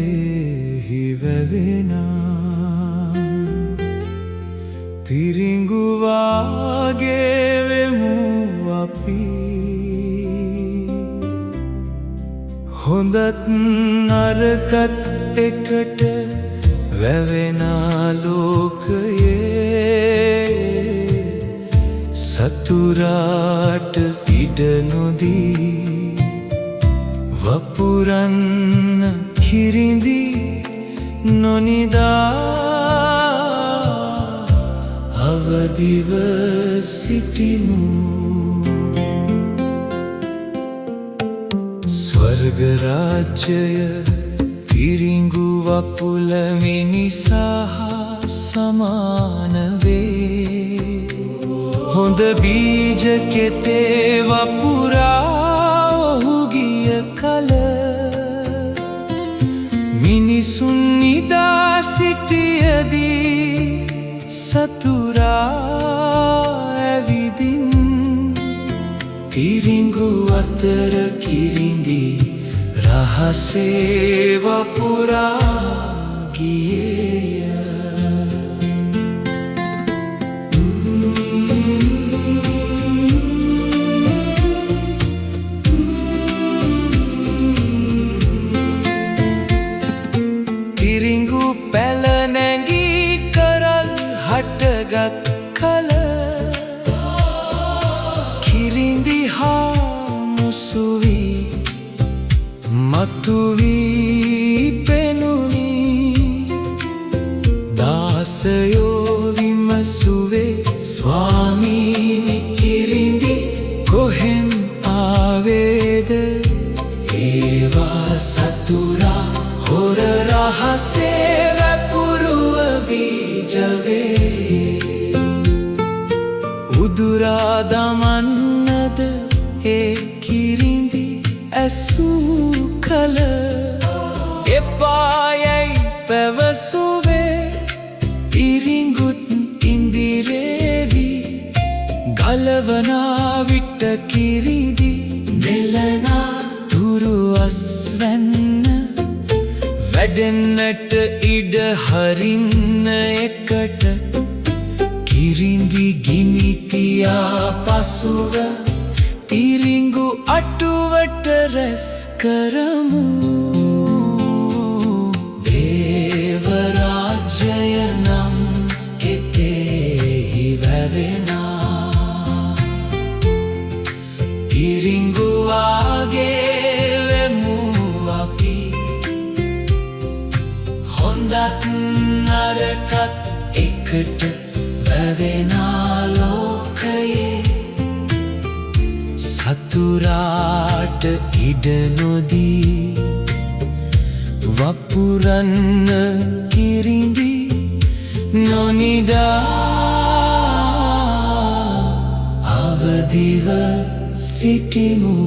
කැලෙහි වැවෙනා තිරිඟු වාගේ වෙමු අපි හොඳත් නරකත් එකට වැවෙනා ලෝකයේ සතුරාට ඉඩ නොදී වපුරන්න කිරිඳි නොනිදා අවදිව සිටිමු ස්වර්ග රාජ්‍යය තිරිඟු වපුල මිනිසා සමාන වේ හොඳ බීජ කෙතේ වපුරා ඔහු ගිය කල මිනිසුන් නිදා සිටියදී සතුරා ඇවිදින් තිරිඟු අතර කිරිඳි රහසේ වපුරා ගියේය තිරිඟු පැල නැගී කරල් හටගත් කල කිරිඳි හා මුසුවී මතුවී පෙනුනි දාසයෝ විමසුවේ ස්වාමීනි කිරිඳි කොහෙන් ආවේද ඒවා සතුරා හොර රහසේ වැපුරුව බීජවේ උදුරා දමන්නද ඒ කිරිඳි ඇසූ කල එපායයි පැවසුවේ ඉරිඟුත් ඉන්දිරේවි ගලවනා විට කිරිඳි නෙලනා තුරු අස්වැන්න වැඩෙන්නට ඉඩ හරින්න එකට කිරිඳි ගිනිතියා පසුව තිරිඟු අටුවට රැස් කරමු දේව රාජ්‍යය නම් එතෙහි වැවෙනා තිරිඟු වාගේ වෙමු අපි හොඳත් නරකත් එකට වැවෙනා ලෝකයේ සතුරාට ඉඩ නොදී වපුරන්න කිරිඳි නොනිදා අවදිව සිටිමු